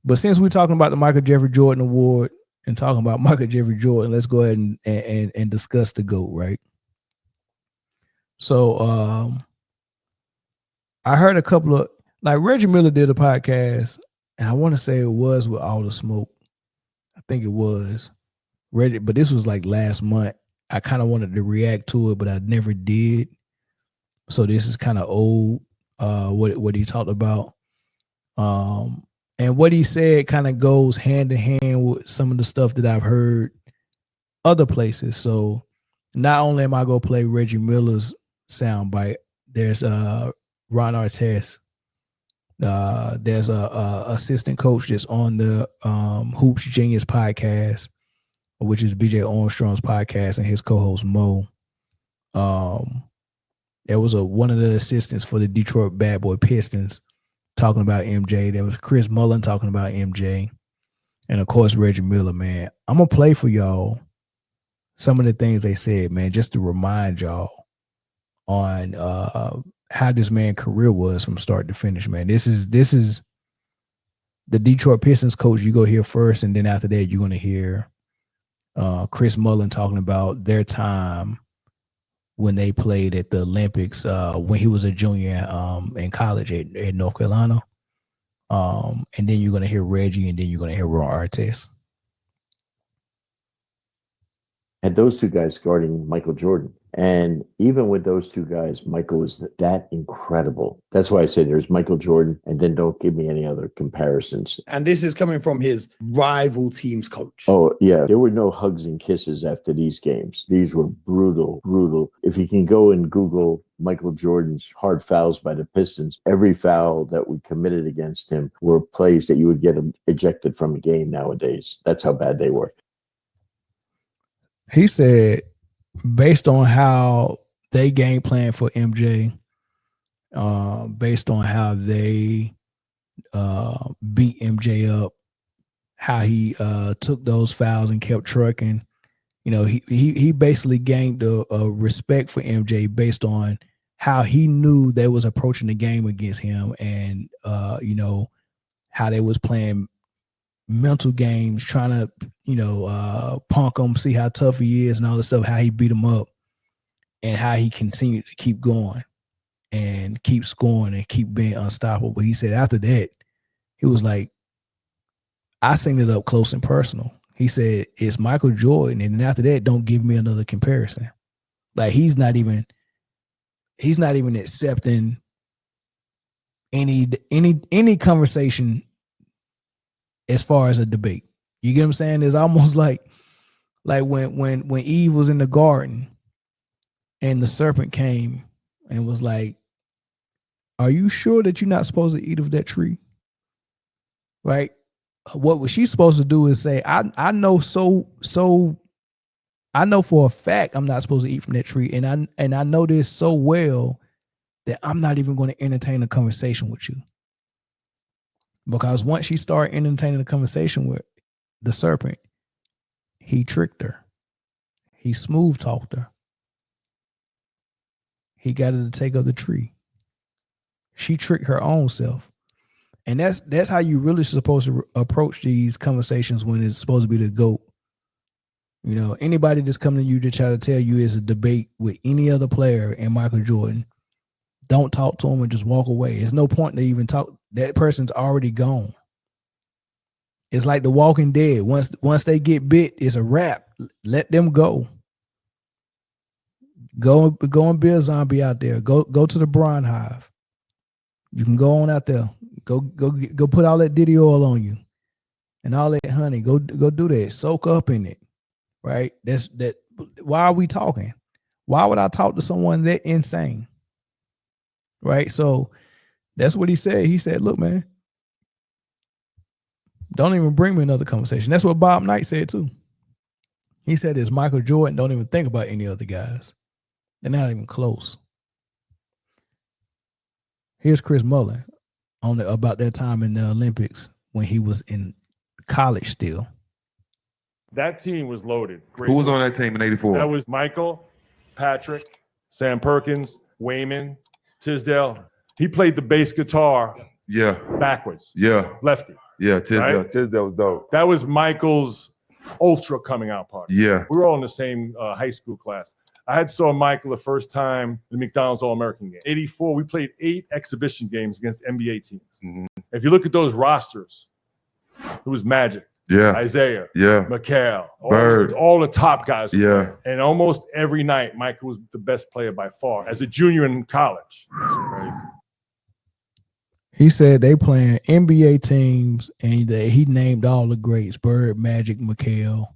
But since we're talking about the Michael Jeffrey Jordan Award and talking about Michael Jeffrey Jordan, let's go ahead and discuss the GOAT, right? So I heard a couple of, like, Reggie Miller did a podcast, and I want to say it was with All the Smoke. I think it was Reggie, but this was like last month. I kind of wanted to react to it, but I never did. So this is kind of old, what he talked about. And what he said kind of goes hand in hand with some of the stuff that I've heard other places. So not only am I going to play Reggie Miller's soundbite, there's Ron Artest. There's a assistant coach that's on the Hoops Genius podcast, which is BJ Armstrong's podcast, and his co-host Mo. There was one of the assistants for the Detroit Bad Boy Pistons talking about MJ. There was Chris Mullin talking about MJ. And, of course, Reggie Miller, man. I'm going to play for y'all some of the things they said, man, just to remind y'all on how this man's career was from start to finish, man. This is the Detroit Pistons coach. You go here first, and then after that, you're going to hear Chris Mullin talking about their time when they played at the Olympics when he was a junior in college at North Carolina. And then you're going to hear Reggie, and then you're going to hear Ron Artest. And those two guys guarding Michael Jordan. And even with those two guys, Michael was that incredible. That's why I said there's Michael Jordan, and then don't give me any other comparisons. And this is coming from his rival team's coach. Oh, yeah. There were no hugs and kisses after these games. These were brutal, brutal. If you can go and Google Michael Jordan's hard fouls by the Pistons, every foul that we committed against him were plays that you would get him ejected from a game nowadays. That's how bad they were. He said, based on how they game plan for MJ, based on how they beat MJ up, how he took those fouls and kept trucking, you know, he basically gained a respect for MJ based on how he knew they was approaching the game against him, and you know, how they was playing mental games, trying to, you know, punk him, see how tough he is and all this stuff, how he beat him up, and how he continued to keep going and keep scoring and keep being unstoppable. But he said after that, he was like, I seen it up close and personal. He said, it's Michael Jordan, and then after that, don't give me another comparison. Like, he's not even accepting any conversation as far as a debate. You get what I'm saying? It's almost like when Eve was in the garden and the serpent came and was like, are you sure that you're not supposed to eat of that tree? Right? What was she supposed to do is say, I know I know for a fact I'm not supposed to eat from that tree, and I know this so well that I'm not even going to entertain a conversation with you. Because once she started entertaining a conversation with the serpent, he tricked her. He smooth talked her. He got her to take of the tree. She tricked her own self. And that's how you really supposed to approach these conversations when it's supposed to be the GOAT. You know, anybody that's coming to you to try to tell you is a debate with any other player and Michael Jordan, don't talk to him and just walk away. There's no point to even talk. That person's already gone. It's like The Walking Dead. Once they get bit, it's a wrap. Let them go. Go and be a zombie out there. Go to the Brine Hive. You can go on out there. Go put all that Diddy oil on you and all that honey. Go do that. Soak up in it. Right? That's that. Why are we talking? Why would I talk to someone that insane? Right? So that's what he said. He said, look, man, don't even bring me another conversation. That's what Bob Knight said too. He said, it's Michael Jordan. Don't even think about any other guys. They're not even close. Here's Chris Mullin about that time in the Olympics when he was in college still. That team was loaded. Great. Who was on that team in '84? That was Michael, Patrick, Sam Perkins, Wayman, Tisdale. He played the bass guitar Yeah. backwards, Yeah. lefty. Yeah. Tisdale. Right? Tisdale was dope. That was Michael's ultra coming out party. Yeah. We were all in the same high school class. I had saw Michael the first time in the McDonald's All-American game. 84, we played 8 exhibition games against NBA teams. Mhm. If you look at those rosters, it was Magic, Yeah. Isaiah, Yeah. McHale, Bird. all the top guys. were Yeah. there. And almost every night, Michael was the best player by far as a junior in college. That's crazy. He said they playing NBA teams, and he named all the greats: Bird, Magic, McHale,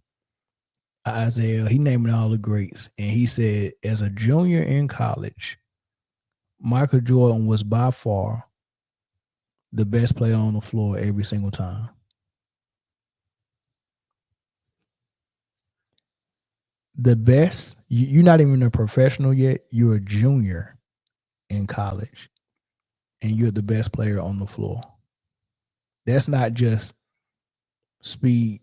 Isaiah. He named all the greats, and he said as a junior in college, Michael Jordan was by far the best player on the floor every single time. The best. You're not even a professional yet. You're a junior in college, and you're the best player on the floor. That's not just speed,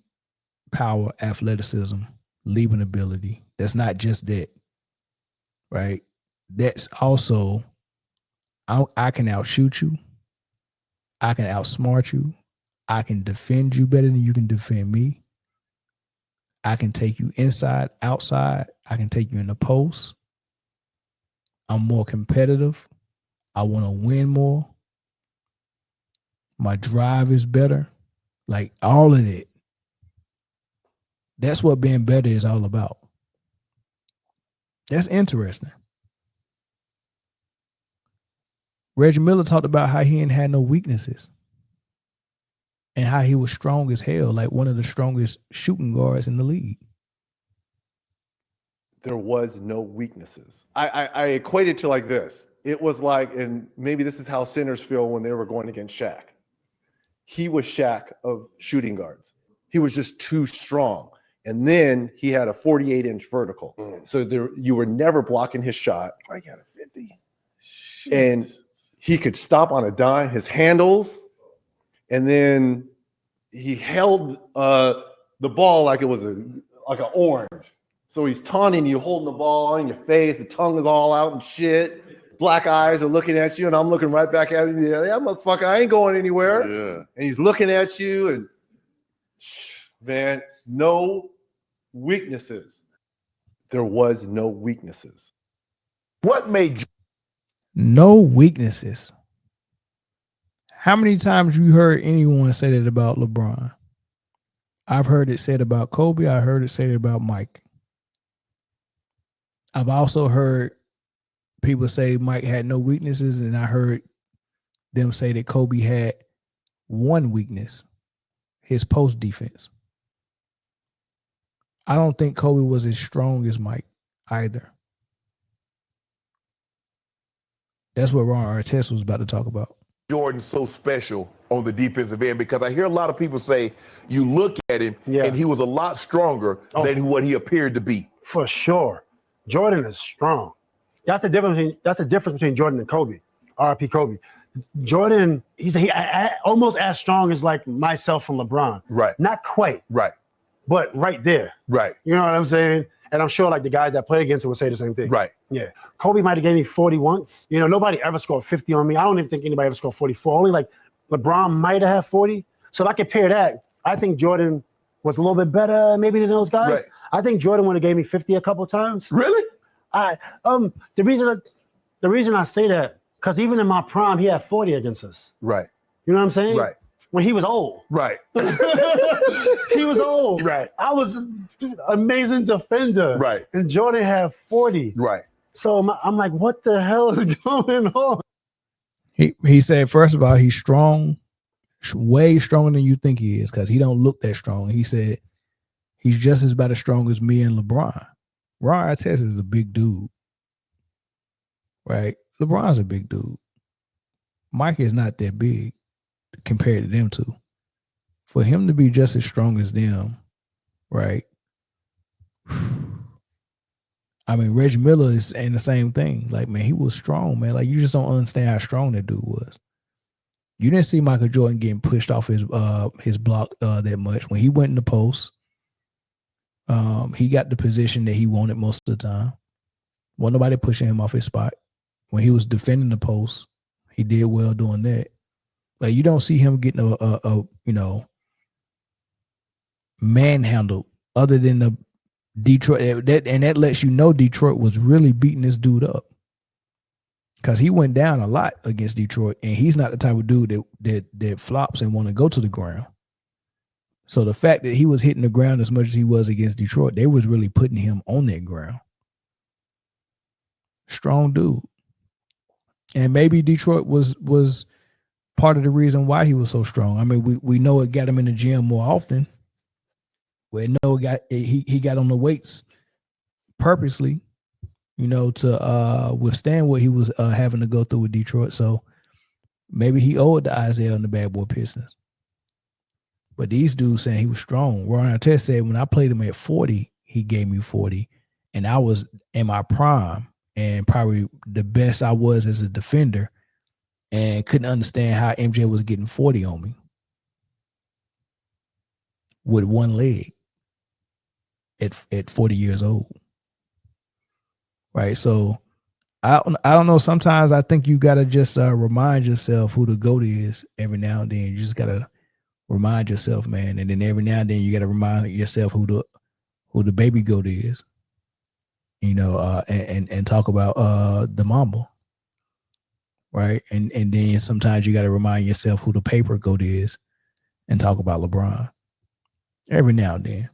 power, athleticism, leaping ability. That's not just that, right? That's also, I can outshoot you. I can outsmart you. I can defend you better than you can defend me. I can take you inside, outside. I can take you in the post. I'm more competitive. I want to win more. My drive is better. Like all of it. That's what being better is all about. That's interesting. Reggie Miller talked about how he ain't had no weaknesses and how he was strong as hell, like one of the strongest shooting guards in the league. There was no weaknesses. I equate it to like this. It was like, and maybe this is how centers feel when they were going against Shaq. He was Shaq of shooting guards. He was just too strong. And then he had a 48-inch vertical. So you were never blocking his shot. I got a 50. Shit. And he could stop on a dime, his handles, and then he held the ball like it was like an orange. So he's taunting you, holding the ball on your face, the tongue is all out and shit. Black eyes are looking at you, and I'm looking right back at him. Yeah, motherfucker, I ain't going anywhere. Yeah. And he's looking at you, and man, no weaknesses. There was no weaknesses. What made you? No weaknesses. How many times you heard anyone say that about LeBron? I've heard it said about Kobe. I heard it said about Mike. I've also heard people say Mike had no weaknesses, and I heard them say that Kobe had one weakness, his post defense. I don't think Kobe was as strong as Mike either. That's what Ron Artest was about to talk about. Jordan's so special on the defensive end, because I hear a lot of people say you look at him and he was a lot stronger than what he appeared to be. For sure. Jordan is strong. That's the difference between Jordan and Kobe. RIP Kobe. Jordan, he's almost as strong as like myself and LeBron. Right. Not quite. Right. But right there. Right. You know what I'm saying? And I'm sure like the guys that play against him would say the same thing. Right. Yeah. Kobe might have gave me 40 once. You know, nobody ever scored 50 on me. I don't even think anybody ever scored 44. Only like LeBron might have had 40. So if I compare that, I think Jordan was a little bit better maybe than those guys. Right. I think Jordan would have gave me 50 a couple times. Really? The reason I say that, because even in my prime, he had 40 against us. Right. You know what I'm saying? Right. When he was old. Right. He was old. Right. I was an amazing defender. Right. And Jordan had 40. Right. So I'm like, what the hell is going on? He said, first of all, he's strong, way stronger than you think he is, because he don't look that strong. He said he's just as about as strong as me and LeBron. Ron Artest is a big dude, right? LeBron's a big dude. Mike is not that big compared to them two. For him to be just as strong as them, right? I mean, Reggie Miller is saying the same thing. Like, man, he was strong, man. Like, you just don't understand how strong that dude was. You didn't see Michael Jordan getting pushed off his block that much. When he went in the post, he got the position that he wanted most of the time. Wasn't nobody pushing him off his spot. When he was defending the post, he did well doing that. Like you don't see him getting a manhandled other than the Detroit. That lets you know Detroit was really beating this dude up. Because he went down a lot against Detroit, and he's not the type of dude that flops and want to go to the ground. So the fact that he was hitting the ground as much as he was against Detroit, they was really putting him on that ground. Strong dude. And maybe Detroit was part of the reason why he was so strong. I mean, we know it got him in the gym more often. We know he got on the weights purposely, to withstand what he was having to go through with Detroit. So maybe he owed to Isaiah and the Bad Boy Pistons. But these dudes saying he was strong. Ron Artest said when I played him at 40, he gave me 40. And I was in my prime and probably the best I was as a defender and couldn't understand how MJ was getting 40 on me with one leg at 40 years old. Right. So I don't know. Sometimes I think you got to just remind yourself who the GOAT is every now and then. You just got to remind yourself, man. And then every now and then you got to remind yourself who the baby GOAT is, and talk about the Mamba. Right. And then sometimes you got to remind yourself who the paper GOAT is and talk about LeBron every now and then.